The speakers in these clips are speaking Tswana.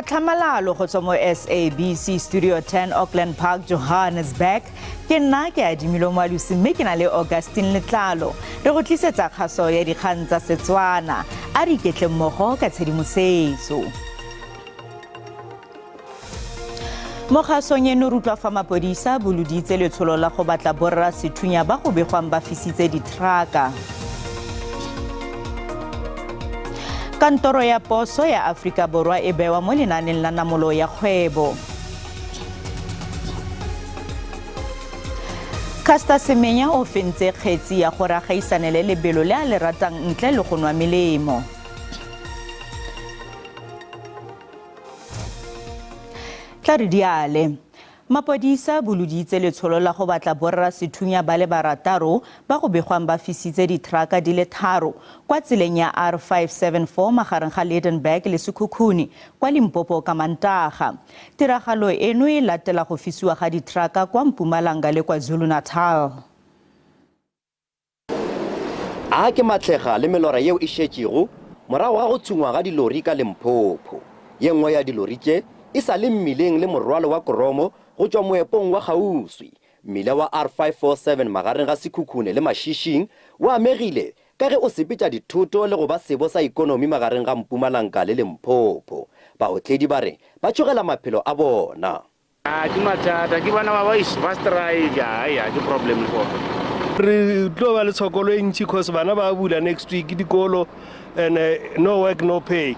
Katlhamalalo go tswa mo SABC Studio 10 Auckland Park, Johannesburg. Ke nna ke adimilo Mwalusi mme ke na le Augustine Letlalo. Re go tlisetsa kgaso ya dikgang tsa Setswana. A re iketle mmogo ka tshedimosetso. Mo kgasong eno re utlwa fa mapodisa boloditse letsholo la go batla borra sethunya ba go begwang ba fisitse dithraka. Kantoro ya poso ya Afrika Borwa e bewa mo lenaneng la namolo ya kgwebo. Caster Semenya o fentse kgetsi ya gore a gaisane le lebelo le a le ratang ntle le go nwa melemo. Tla re diale. Mapodisa boloditse letsholo la go batla borra sethunya ba le barataro ba go begwang ba fisitse dithraka di le 3 kwa tseleng ya R574 magareng ga Lydenburg le Sekhukhune kwa Limpopo ka Mantaga. Tiragalo eno e latela go fisiwa ga dithraka kwa Mpumalanga le kwa Zulu-Natal. A ke matlega le melora yeo e šetšego morago ga go tshungwa ga dilori ka Limpopo. Ye nngwe ya dilori tše e sa le mmileng le morwalo wa koromo go tswa moepong wa Gauswi. Mmila wa R547 magareng ga Sekhukhune le Mashishing wa amegile ka ge o sepetša dithoto le go ba sebo sa ikonomi magareng ga Mpumalanga le Limpopo. Baotledi ba re ba tšogela maphelo a bona. Ke mathata ke bana ba ba strike ya ke problem go re tlo ba le tshokolo e ntši cause bana ba bula next week dikolo and no work no pay.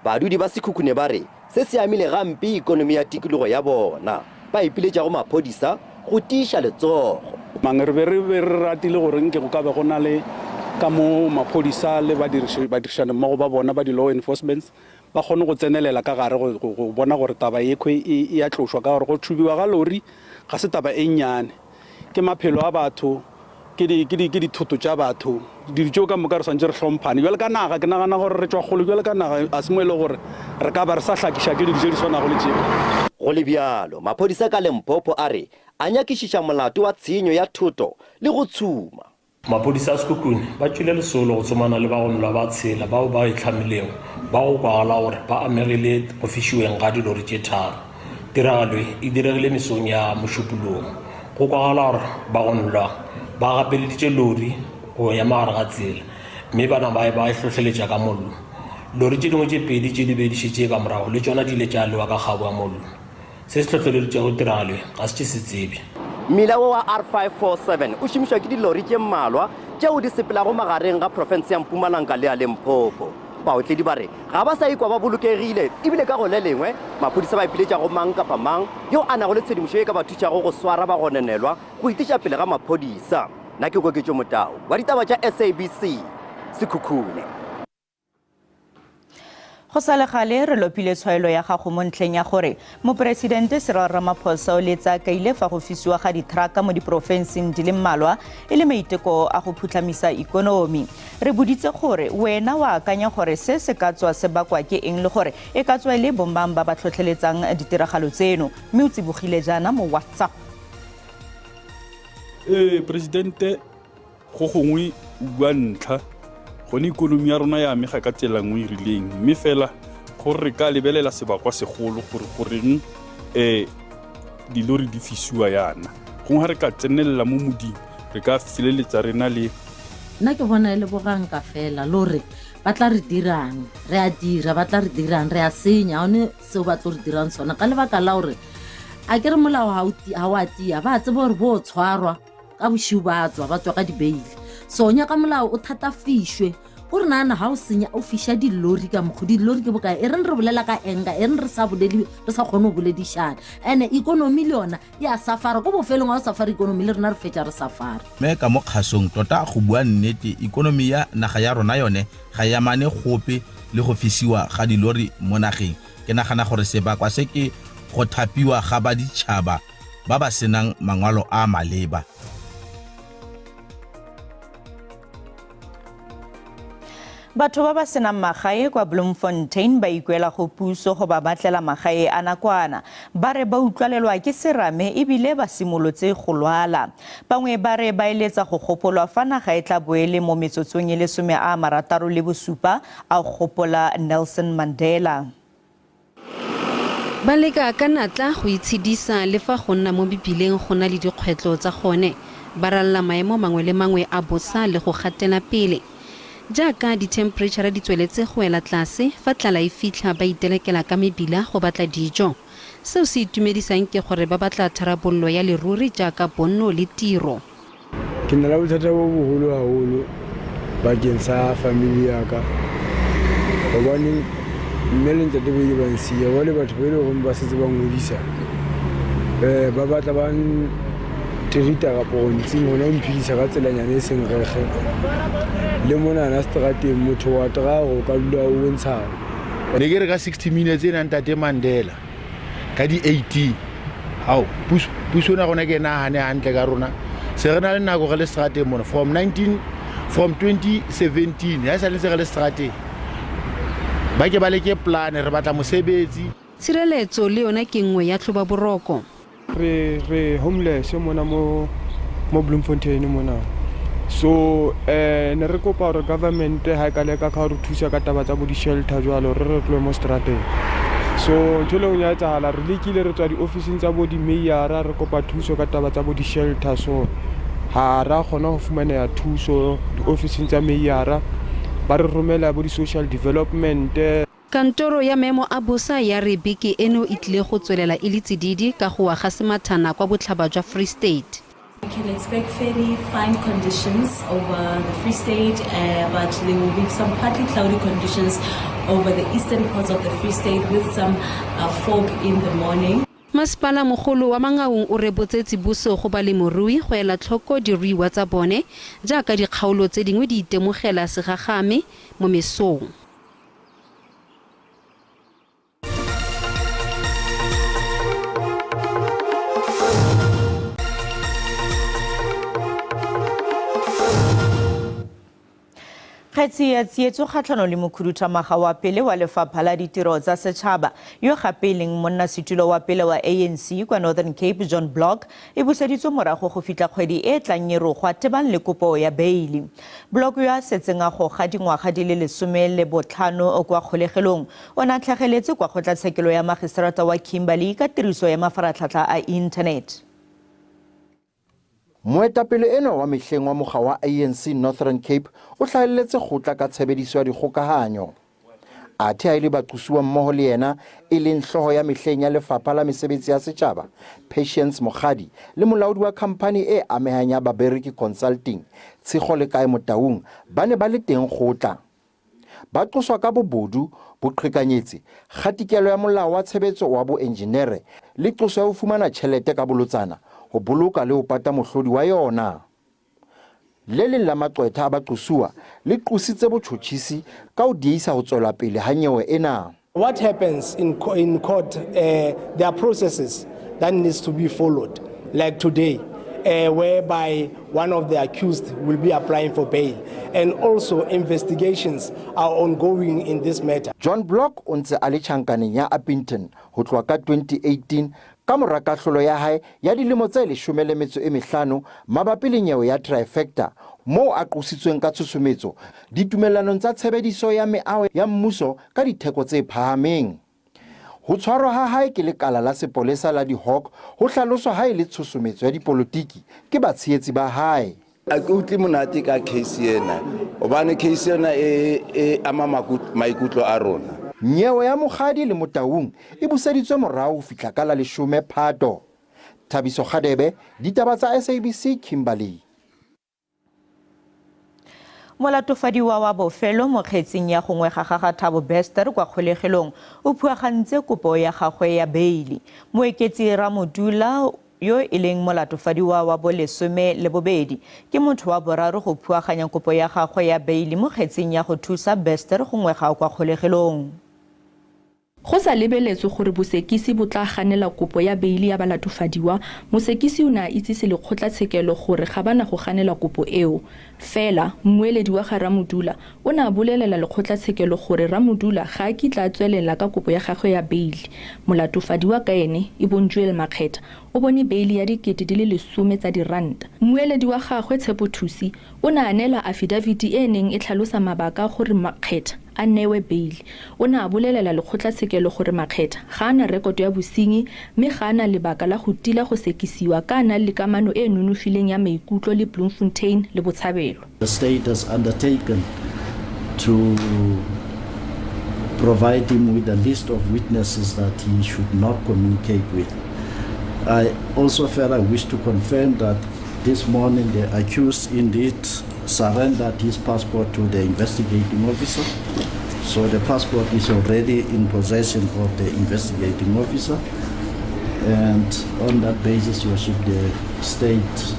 Badudi ba Sekhukhune ba re se se amile gampe ikonomi ya tikologo ya bona. Ba ipiletša go maphodisa go tiiša letsogo. Mang re be re ratile gore nke go ka be go na le ka mo maphodisa le badirišana mmogo ba bona ba di-law enforcements ba kgone go tsenelela ka gare go bona gore taba ekwe e a tlošwa ka gore go thubiwa ga lori ga se taba e nnyane ke maphelo a batho ke dithoto tša batho dilo tšeo ka moka re swantse re hlomphane jale ka naga ke nagana gore re tšwa kgolo jale ka naga a se mo e le gore re ka ba re sa hlakiša ke dilo tše di swanego le tšeo. Go le bjalo maphodisa ka Limpopo a re a nyakišiša molato wa tshenyo ya thoto le go tshuma. Maphodisa a Sekhukhune ba tšwile lesolo go tsomana le bagonolwa ba tshela bao ba itlhamilego ba go kwagala gore ba amegile go fišiweng ga dilori tše 3. Tiragalo e diregile mesong ya mošupolong go kwagala gore bagonolwa ba gapeleditše lori go ya magare ga tsela mme bana ba e hlohleletša ka mollo. Lori tše dingwe tše 2 tše di bedišitše ka morago le tšona di ile tša lewa ka kgabo ya mollo. Se se hlohleleditše go tiragalo ga se tše se tsebe. Mmila wa R547 o šomišwa ke dilori tše mmalwa tšeo di sepelago magareng ga profense ya Mpumalanga le ya Limpopo. Baotledi ba re ga ba sa ikwa ba bolokegile ebile ka go le lengwe maphodisa ba ipiletša go mang kapa mang yo a nago le tshedimošo e ka ba thušago go swara ba gonenelwa go itiša pele ga maphodisa. Nna ke Koketšo Motau wa ditaba tša SABC Sekhukhune. Go sa le gale re lopile tshwaelo ya gago mo ntlheng ya gore moporesidente Cyril Ramaphosa o letsakaile fa go fisiwa ga dithraka mo diporofenseng di le mmalwa e le maiteko a go phutlamisa ikonomi. Re boditse gore wena wa akanya gore se se ka tswa se bakwa ke eng le gore e ka tswa le bombang ba ba tlhotlheletsang ditiragalo tseno mme o tsibogile jaana mo WhatsApp. Presidente go gongwe bua ntlha gone ikonomi ya rona ya amega ka tsela nngwe e rileng mme fela gore re ka lebelela sebakwa segolo gore goreng dilori di fisiwa yana gongwe ga re ka tsenelela mo moding re ka feleletsa rena le nna ke bona e le boganka fela lore ba tla re dirang re a dira ba tla re dirang re a senya one seo ba tlo re dirang sona ka lebaka la gore a ke re molao ga o a tia ba tsebe gore bo tshwarwa ka bošiu ba tswa ka dibeile sonya ka molao o thatafišwe gore nana ga o senya o fiša dilori ka mokgo dilori ke bokae e re re bolela ka enga e re sa kgone go boledišana ande ikonomi le yona e a safara ko bofelong ga o safara ikonomi le rena re fetša re safara mme ka mo kgasong tota go bua nnete ikonomi ya naga ya rona yone ga ya mane gope le go fisiwa ga dilori mo nageng ke nagana gore sebakwa se ke go thapiwa ga ba ditšhaba ba ba senang mangwalo a maleba. Batho ba ba senang magae kwa Bloemfontein ba ikwela go puso go ba batlela magae a nakwana. Ba re ba utlwalelwa ke serame ebile ba simolotse go lwala. Bangwe ba re ba eletsa go gopolwa fa naga e tla boele mo metsotsong e le 17 a gopola Nelson Mandela. ba leka ka natla go itshedisa le fa go nna mo bibileng go na le dikgwetlo tsa gone ba ralla maemo mangwe le mangwe a bosa le go gatela pele jaaka di-temperature di tsweletse go ela tlase fa tlala e fitlha ba itelekela ka mebila go batla dijo seo se itumedisang ke gore ba batla tharabollo ya leruri jaaka bonno le tiro ke nna la bothata bo boholo haholo bakeng sa family ya ka gobane mme le ntate bo ba nsiya ba le batho ba ile go ba setse ba ngodisa ba batla ba terita ka pontsi mona o mphidisa ka tselanyane e seng rege le mona na strateng motho wa trago ka dula o bontsha ne ke re ka 60 minutes e nang tate Mandela ka di 18 hao puso na gona ke nahane hantle ka rona se re na le nako ga le strateng mona from 2017 ya sa le se ga le strateng ba ke ba le ke plan re batla mosebetsi tshireletso le yona ke nngwe ya tlhoba boroko re homeless mona mo Bloemfontein mona so ne re kopa gore government ha ka leka ka re thusa ka taba tsa bo di shelter jwalo re tlo mo strateng so ntho ya tsahala re lekile re tswa di office tsa bo di mayor re kopa thuso ka taba tsa bo di shelter so ha ra gona go fumana ya thuso di office tsa mayor ba re romela bo di social development Kantoro ya memo a bosa ya re beke eno e tlile go tswelela e le tsididi ka go aga semathana kwa botlhaba jwa Free State. We can expect fairly fine conditions over the Free State, but there will be some partly cloudy conditions over the eastern parts of the Free State with some fog in the morning. Masepala mogolo wa Mangaung o rebotse tsibuso go balemirui go ela tlhoko diruiwa tsa bone jaaka dikgaolo tse dingwe di itemogela segagame mo mesong. Kgetsi ya tsietso kgatlhano le mokhuduthamaga wa pele wa lefapha la ditiro tsa setšhaba yo gape leng monnasetulo wa pele wa ANC kwa Northern Cape John Block e buseditswe morago go fitla kgwedi e tlang ye rogwa tebang le kopo ya beili. Block yo a setseng a go ga dingwaga di le 15 kwa kgolegelong o na tlhageletse kwa kgotlatshekelo ya magistrata wa Kimberley ka tiriso ya mafaratlhatlha a internet. Moetapele eno wa mehleng wa mokga wa ANC Northern Cape o hlahelletse kgotla ka tshebediso ya dikgokahanyo. Athe a ile baqosuwa mmoho le yena e leng hloho ya mehleng ya lefapha la mesebetsi ya setjhaba Patience Mogadi le molaodi wa khamphani e amehang ya Babereki Consulting Tshego le kae Motaung ba ne ba le teng kgotla. Ba qoswa ka bobodu boqhekanyetsi kgatikelo ya molao wa tshebetso wa boenjinere le qoso ya ho fumana tjhelete ka bolotsana ho boloka le ho pata mohlodi wa yona. Le leng la maqwetha a baqosuwa le qositse botjhotjhisi ka ho diisa ho tswela pele ha nyewe ena. What happens in court, there are processes that needs to be followed, like today, whereby one of the accused will be applying for bail, and also investigations are ongoing in this matter. John Block o ntse a le tjhankaneng ya Appington ho tloha ka 2018 ka mora kahlolo ya hae ya dilemo tse 15 mabapi le nyewe ya trifecta mo a qositsweng ka tshusumetso ditumellanong tsa tshebediso ya meaho ya mmuso ka ditheko tse phahameng. Ho tshwarwa ha hae ke lekala la sepolesa la di-Hawk ho hlaloswa hae le tshusumetso ya dipolotiki ke batshehetsi ba hae. A ke utlwe monate ka case ena hobane case ena e ama maikutlo a rona. Nyewe ya Mogadi le Motaung e buseditswe morao ho fihla ka la 10 Phato. Thabiso Khadebe, Ditaba tsa SABC Kimberley. Molatofadiwa wa bofelo mo kgetseng ya gongwe ga gaga Thabo Bester kwa kgolegelong o phuagantse kopo ya gagwe ya beili. Moeketsi Ramodula yo e leng molatofadiwa wa bo 12 ke motho wa boraro go phuaganya kopo ya gagwe ya beili mo kgetseng ya go thusa Bester gongwe ga kwa kgolegelong. Go sa lebeletswe gore bosekisi bo tla ganela kopo ya beili ya balatofadiwa, mosekisi o ne a itsise lekgotlatshekelo gore ga bana go ganela kopo eo. Fela mmueledi wa ga Ramodula o ne a bolelela lekgotlatshekelo gore Ramodula ga a kitla tswelela ka kopo ya gagwe ya beili. Molatofadiwa ka ene e bonjuel Makgetha o bone beili ya R10,000 tsa diranta. Mmueledi wa gagwe Tshepo Thusi o ne a neela affidaviti e neng e tlhalosa mabaka gore Makgetha a newe beili. O ne a bolelela lekgotlatshekelo gore Makgetha ga ana rekoto ya bosenyi mme ga ana lebaka la go tila go sekisiwa ka na le kamano e nonofileng ya maikutlo le Bloemfontein le Botshabelo. The state has undertaken to provide him with a list of witnesses that he should not communicate with. I also further wish to confirm that this morning the accused indeed surrendered his passport to the investigating officer. So the passport is already in possession of the investigating officer. And on that basis, Your Worship, the state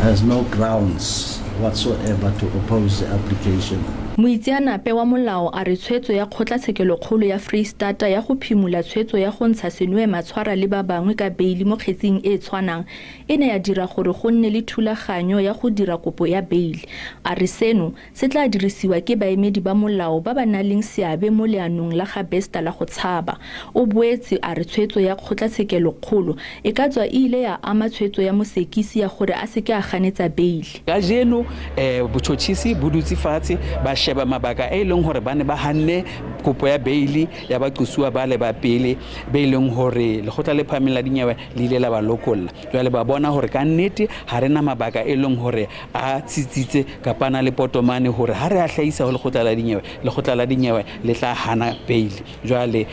has no grounds whatsoever to oppose the application. Moitseanape wa molao a re tshwetso ya kgotlatshekelo kgolo ya Freistata ya go phimola tshwetso ya go ntsha Senwe Matshwara le ba bangwe ka beili mo kgetseng e tshwanang e ne ya dira gore go nne le thulaganyo ya go dira kopo ya beili. A re seno se tla dirisiwa ke baemedi ba molao ba ba nang le seabe mo leanong la ga Besta la go tshaba. O boetse a re tshwetso ya kgotlatshekelo kgolo e ka tswa ile ya ama tshwetso ya mosekisi ya gore a se ke a ganetsa beili. Ka jeno botšhotšhisi bo dutse fatshe ba sheba mabaka e leng hore ba ne ba hanne kopo ya beili ya baqosuwa ba le ba pele be leng hore lekgotla le phahameng la dinyewe le ile la ba lokolla. Jwale ba bona hore ka nnete ha rena mabaka e leng hore a tsitsitse kapana le potomane hore ha re a hlahisa ho lekgotla la dinyewe le tla hana beili. Jwale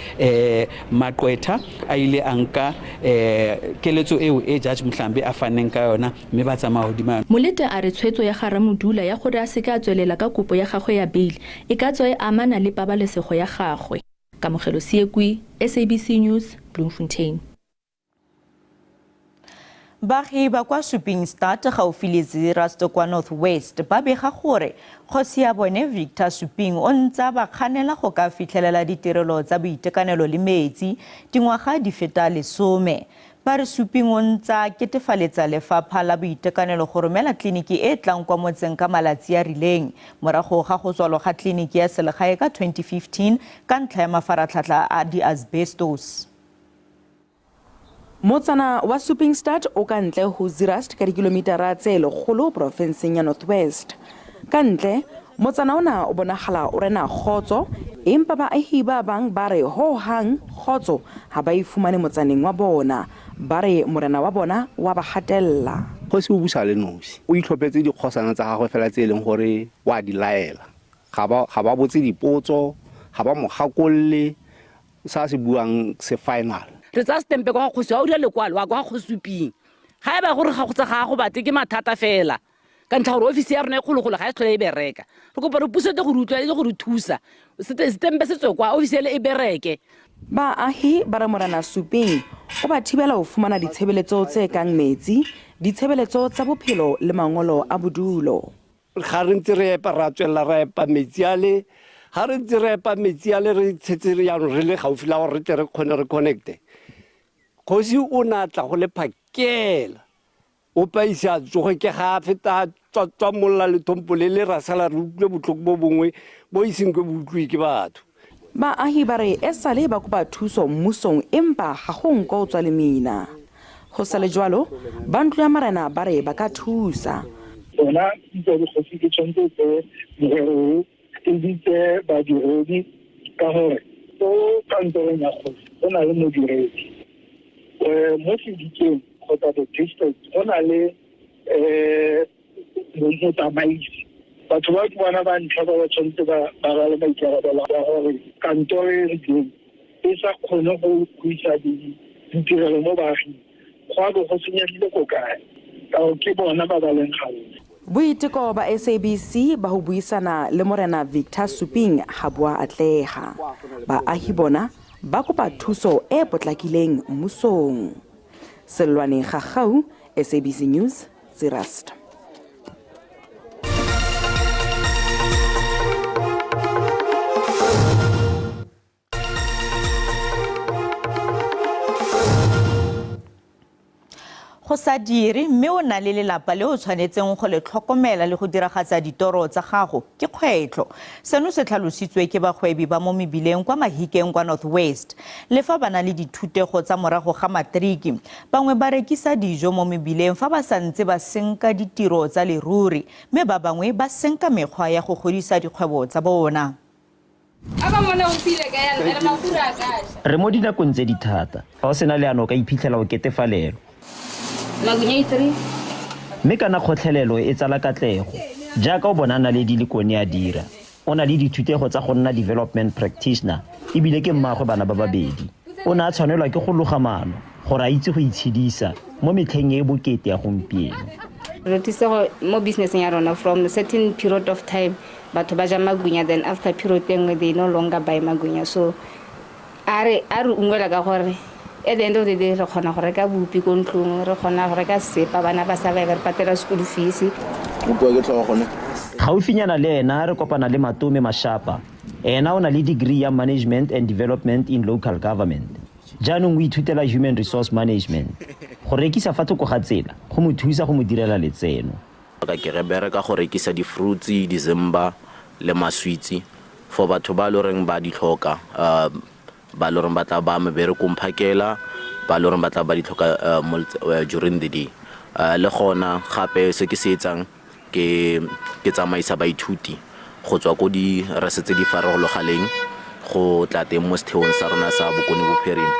Maqwetha a ile a nka keletso eo e Judge Mhlambe a faneng ka yona mme ba tsamaya hodima. Molete a re tshwetso ya Garamodula ya gore a se ka tswelela ka kopo ya gagwe ya beili e ka tswa e amana le pabalesego ya gagwe. Kamogelo Siekwi, SABC News, Bloemfontein. Baagi ba kwa Soepingstad gaufi le Zeerust kwa North West ba bega gore kgosi ya bone Victor Soeping o ntse ba kganela go ka fitlhelela ditirelo tsa boitekanelo le metsi dingwaga di feta 10. Ba re Soeping o ntse ketefaletsa lefapha la boitekanelo go romela kliniki e tlang kwa motseng ka malatsi a rileng morago ga go tswalwa ga kliniki ya selegae ka 2015 ka ntlha ya mafaratlhatlha a di-asbestos. Motsana wa Soepingstad o ka ntle ho Zeerust ka dikilomitara tse 100 profenseng ya North West. Ka ntle motsana ona o bonagala o rena kgotso empa baahi ba bang ba re ho hang kgotso ha ba ifumane motsaneng wa bona ba re morena wa bona wa ba hatella. Kgosi o busa le nosi o itlhophetse dikgosana tsa gagwe fela tse leng gore wa di laela ga ba botse dipotso ga ba mo gakolle sa se buang se final. Re tsa stempe kwa kgosi wa o dira lekwalo wa kwa Soeping ga e ba gore ga go tsa ga go bate ke mathata fela ka ntlha gore ofisi ya rona e kgologolo ga e tlhole e bereka re kopa re pusetse go rutwa le go re thusa stempe se tswe kwa ofisi e bereke. Baahi ba re morena Soeping o ba thibela ho fumana ditshebeletso tse kang metsi ditshebeletso tsa bophelo le mangolo a bodulo. Ga re ntse re epa ra tswela ra epa metsi ale ha re ntse re epa metsi ale re tshetse re yana re le gaufi la gore re tle re kgone re connecte. Kgosi o na tla go le phakela o paisa tsoge ke ga feta tswa molla le thompole le ra sala re utlwe botlhoko bo bongwe bo iseng ke butlwe ke batho. Baahi ba re esale ba kopa thuso mmusong empa ga go nko o tswa le mina. Go sa le jwalo ba ntlo ya marena ba re ba ka thusa. Bona ditso di kgosi ke tshwanetse tse morero e ditse ba diredi ka gore o kantorong ya kgosi o na le modiredi mo sedikeng kgotsa the district go na le motsamaisi batho ba ke bona ba ntlha ba tshwanetse ba le maikarabelo ya gore kantoro e rileng e sa kgone go buisa ditirelo mo baaging go a go senyegile ko kae ka ke bona ba leng gaufi. Boiteko ba SABC ba ho buisana le morena Victor Soeping ha boa atlega. Baahi bona ba kopa thuso e potlakileng mmusong. Selwane Gagau, SABC News, Zeerust. Go go sa dire mme o na le lelapa le o tshwanetseng go le tlhokomela le go diragatsa ditoro tsa gago ke kgwetlho. Seno se tlhalositswe ke bagwebi ba mo mebileng kwa Mahikeng kwa North West. Le fa ba na le dithutego tsa morago ga matriki, bangwe ba rekisa dijo mo mebileng fa ba santse ba senka ditiro tsa leruri, mme ba bangwe ba senka mekgwa ya go godisa dikgwebo tsa bona. Re mo dinakong tse di thata fa o sena leano ka iphitlhela o ketefalelo mme kana kgotlhelelo e tsala katlego jaaka o bona naledi le kone a dira o na le dithutego tsa go nna development practitioner ebile ke mmaagwe bana ba babedi o ne a tshwanelwa ke go loga maano gore a itse go itshedisa mo metlheng e bokete ya gompieno. Re tise mo business ya rona from a certain period of time batho ba ja magunya, then after period engwe they no longer buy magunya, so are ungwela ka gore at the end of the day re khona go reka bupi ko ntlong, re khona go reka sepa bana ba survive, re patela school fees. Gaufinyana le ena re kopana le Matome Mashapa ena o na le degree ya management and development in local government. Jaanong o ithutela human resource management go rekisa fa thoko ga tsela go mo thusa go mo direla letseno. Ka ke re bereka go rekisa di fruits, di zimba le maswitsi for batho ba loreng ba di tlhoka, ba loreng ba tla ba mebere komphakela, ba loreng ba tla ba di tlhoka during the day. Le gona gape se ke se etsang ke tsamaisa baithuti go tswa go di resetse di farologaneng go tla teng mo setheong sa rona sa Bokone Bophirima.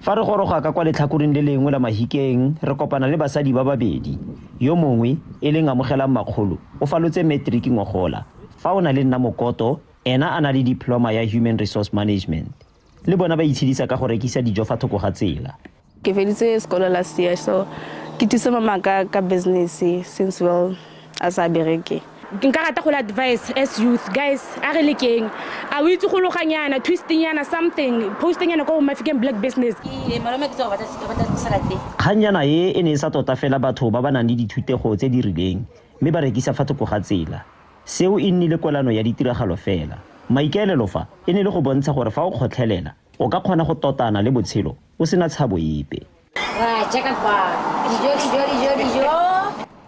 Fa re goroga ka kwa letlhakoreng le lengwe la Mahikeng re kopana le basadi ba babedi, yo mongwe e leng amogelang makgolo o falotse matric ngogola fa o na le nna mokoto ena a na le diploma ya human resource management. Le bona ba itshedisa ka go rekisa dijo fa thoko ga tsela. Ke feditse sekolo last year, so ke tise mama ka business since well as a bereke. Nka rata go advise as youth guys a re lekeng a o itse go loganyana twisting yana something posting yana go Mafikeng black business. Kganyana e ne sa tota fela batho ba ba nang le dithutego tse di rileng mme ba rekisa fa thoko ga tsela. Seo e nnile kwalano ya ditiragalo fela. Maikaelelo fa e ne le go bontsha gore fa o kgotlhelela o ka kgona go totana le botshelo o sena tshabo epe.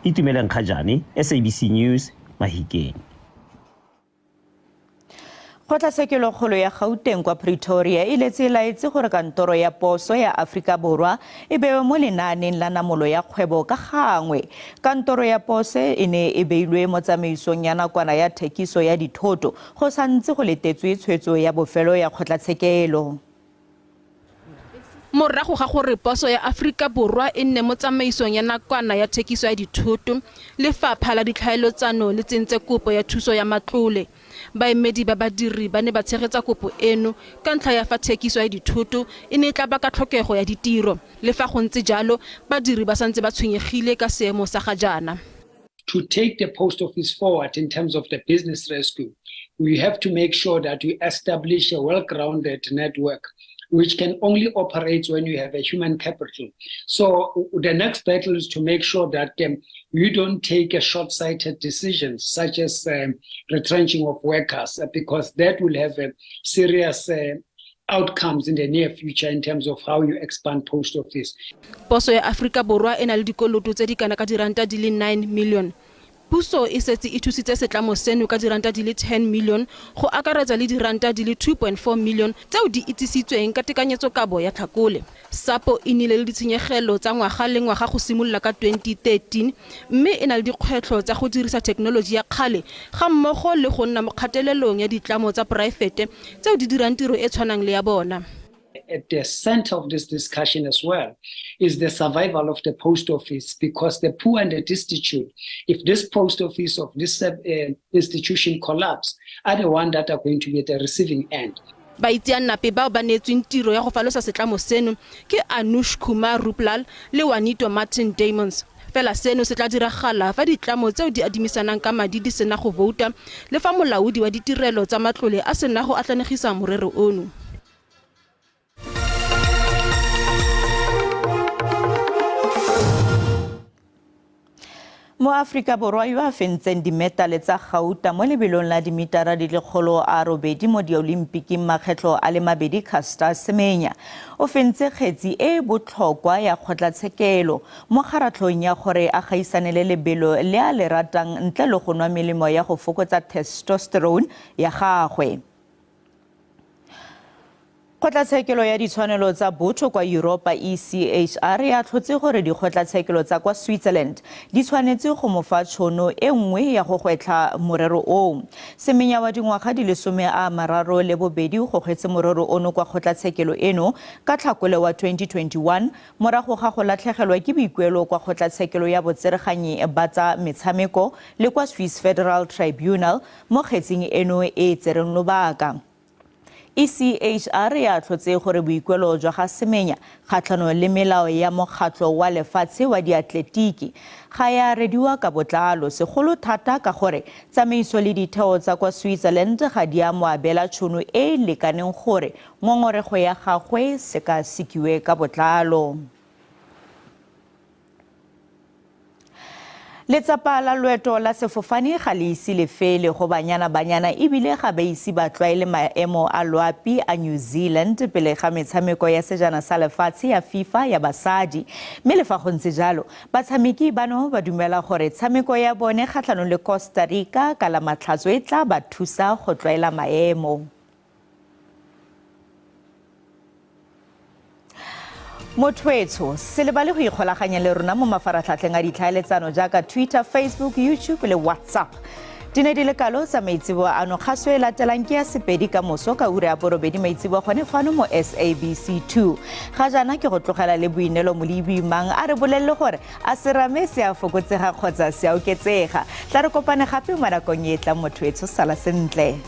Itumeleng Khajane, SABC News, Mahikeng. Kgotlatshekelo ya Gauteng kwa Pretoria e letse laetse gore kantoro ya poso ya Afrika Borwa e bewe mo lenaaneng la namolo ya kgwebo ka gangwe. Kantoro ya poso e ne e beilwe mo tsamaisong ya nakwana ya thekiso ya dithoto go santse go letetswe tshwetso ya bofelo ya kgotlatshekelo. Morago ga gore poso ya Afrika Borwa e nne mo tsamaisong ya nakwana ya thekiso ya dithoto, lefapha la ditlhaelotsano le tsentse kopo ya thuso ya matlole. Baemedi ba badiri ba ne ba tshegetsa kopo eno ka ntlha ya fa thekiso ya dithoto e ne tla ba ka tlhokego ya ditiro. Le fa go ntse jalo badiri ba santse ba tshwenyegile ka seemo sa ga jana. To take the post office forward in terms of the business rescue, we have to make sure that we establish a well-grounded network which can only operate when you have a human capital. So the next battle is to make sure that you don't take a short-sighted decisions such as retrenching of workers, because that will have a serious outcomes in the near future in terms of how you expand post office. Poso ya Afrika Borwa e na le dikoloto tse di kana ka diranta di le 9 million. Puso e setse e thusitse setlamo seno ka diranta di le 10 million go akaretsa le diranta di le 2.4 million tseo di itsisitsweng ka tekanyetso kabo ya Tlhakole. Sapo e nile le ditshenyegelo tsa ngwaga le ngwaga go simolola ka 2013 mme e na le dikgwetlho tsa go dirisa thekenoloji ya kgale ga mmogo le go nna mo kgatelelong ya ditlamo tsa poraefete tseo di dirang tiro e tshwanang le ya bona. At the center of this discussion as well is the survival of the post office, because the poor and the destitute, if this post office of this institution collapse, are the ones that are going to be at the receiving end. Baitseanape bao ba neetsweng tiro ya go falosa setlamo seno ke Anush Kumar Ruplal le Juanito Martin Damons. Fela seno se tla diragala fa ditlamo tseo di adimisanang ka madi di sena go vouta le fa molaodi wa ditirelo tsa matlole a sena go atlanegisa morero ono. Mo Afrika Borwa yo a fentseng dimetale tsa gauta mo lebelong la dimetara di le 800 mo di-Olympic makgetlo a le 2 Caster Semenya o fentse kgetsi e botlhokwa ya kgotlatshekelo mo kgaratlhong ya gore a gaisane le lebelo le a le ratang ntle le go nwa melemo ya go fokotsa testosterone ya gagwe. Kgotlatshekelo ya ditshwanelo tsa botho kwa Europa ECHR ya tlhotse gore dikgotlatshekelo tsa kwa Switzerland di tshwanetse go mo fa tšhono e nngwe ya go gwetla morero o. Semenya wa dingwaga di le 32 go gwetse morero ono kwa kgotlatshekelo eno ka Tlhakole wa 2021 morago ga go latlhegelwa ke boikuelo kwa kgotlatshekelo ya botsereganyi ba tsa metshameko le kwa Swiss Federal Tribunal mo kgetseng eno e tsereng lobaka. ECHR ya tlhotse gore boikuelo jwa ga Semenya kgatlhanong le melao ya mokgatlo wa lefatshe wa diatletiki ga ya rediwa ka botlalo segolo thata ka gore tsamaiso le ditheo tsa kwa Switzerland ga di a mo abela tšhono e lekaneng gore ngongorego ya gagwe sekasekiwe ka botlalo. Letsapa la loeto la sefofane ga le ise le fele go banyana ebile ga ba ise ba tlwaele maemo a loapi a New Zealand pele ga metshameko ya sejana sa lefatshe ya FIFA ya basadi. Mme le fa go ntse jalo batshameki bano ba dumela gore tshameko ya bone kgatlhanong le Costa Rica ka la matlhatso e tla ba thusa go tlwaela maemo. Motwetso se le ba le go ikgolaganya le rona mo mafaratlhatlheng a ditlhaeletsano jaaka Twitter, Facebook, YouTube le WhatsApp. Dine di le kalo tsa maitsibo ano kgaso e latelang ke ya Sepedi ka moso ka ura ya 8 maitsibo gone fano mo SABC 2. Ga jana ke go tlogela le boinelo mo le boimang a re bolelle gore a serame se a fokotsega kgotsa se a oketsega. Tla re kopane gape mo nakong e tla Motwetso sala sentle.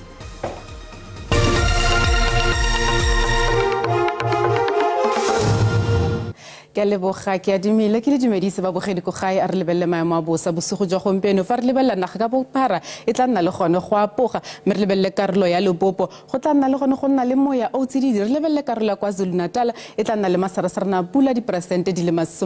Ke leboga ke a dimile ke le dumedise ba bogedi go gae a re lebelle maemo a bosa bosigo jwa gompieno fa re lebella naga ka bophara e tla nna le gone go apoga mme re lebelle karolo ya Limpopo go tla nna le gone go nna le moya o tsididi re lebelle karolo ya KwaZulu-Natal e tla nna le masarasarana pula diperesente di le 30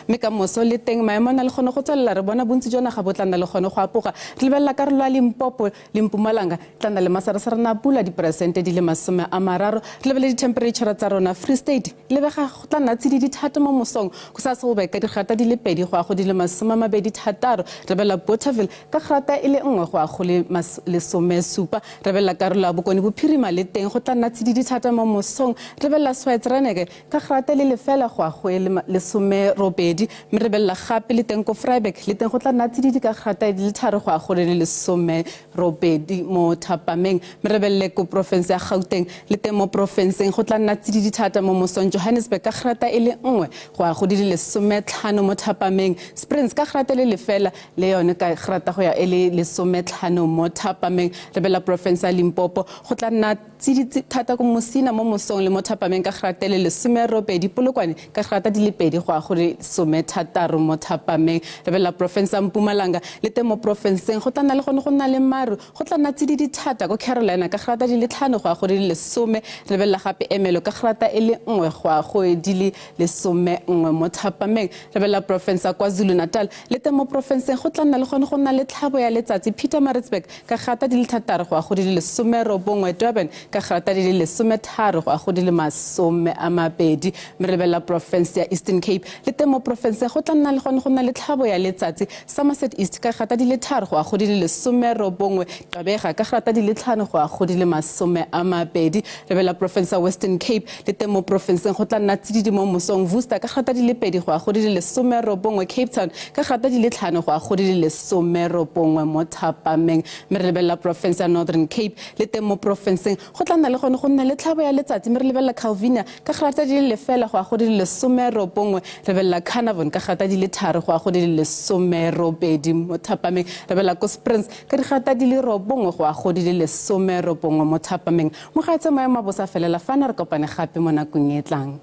mme ka moso le teng maemo a na le gone go tswelela re bona bontsi jwa naga bo tla nna le gone go apoga re lebella karolo ya Limpopo le Mpumalanga tla nna le masarasarana pula diperesente di le 30 re lebelle di-temperature tsa rona Free State le bega go tla nna tsididi thata mo mosong go sa se go beka digata di le 2 go a go di le 26 re bela Bothaville ka grata e le 1 go a go le 17 re bela karolo ya Bokone Bophirima le teng go tla nna tsididi thata mo mosong re bela Switzerland ka grata le lefela go a go le 18 mme re bela gape le teng ko Vryburg le teng go tla nna tsididi ka grata le 3 go a go le 18 mo Thapameng mme re bele ko province ya Gauteng le teng mo provinceng go tla nna tsididi thata mo mosong Johannesburg ka grata e le 1 go a go di le 15 mo Thapameng Springs ka grata le lefela le yone ka grata go ya e le 15 mo Thapameng re bela province ya Limpopo go tla nna tsididi thata ko Mosina mo mosong le mo Thapameng ka grata le 18 Polokwane ka grata di le 2 go a go le 16 mo Thapameng re bela province ya Mpumalanga le teng mo provinceng go tla nna le gone go nna le maru go tla nna tsididi thata ko Carolina ka grata di le 5 go a go le 10 re bela gape Emelo ka grata e le 1 go a go di le 11 mo Thapameng re bela province ya KwaZulu-Natal le teng mo provinceng go tla nna le gone go nna le tlhabo ya letsatsi Pietermaritzburg ka grata di le 6 go a go di le 19 Durban ka grata di le 13 go a go di le 20 mme re bela province ya Eastern Cape le teng mo provinceng go tla nna le gone go nna le tlhabo ya letsatsi Somerset East ka grata di le 3 go a go di le 19 Tabega ka grata di le 5 go a go di le 20 re bela province ya Western Cape le teng mo provinceng go tla nna tsididi mo mosong Worcester ka grata di le 2 go a go di le 19 Cape Town ka grata di le 5 go a go di le 19 mo Thapameng mme re lebella province ya Northern Cape le teng mo provinceng go tla nna le gone go nna le tlhabo ya letsatsi mme re lebella Calvinia ka grata di le lefela go a go di le 19 re bella Carnarvon ka grata di le 3 go a go di le 18 mo Thapameng re bella ko Springs ka grata di le 9 go a go di le 19 mo Thapameng mo ga etsa maemo a bosa felela fa na re kopane gape mo nakong e tlang.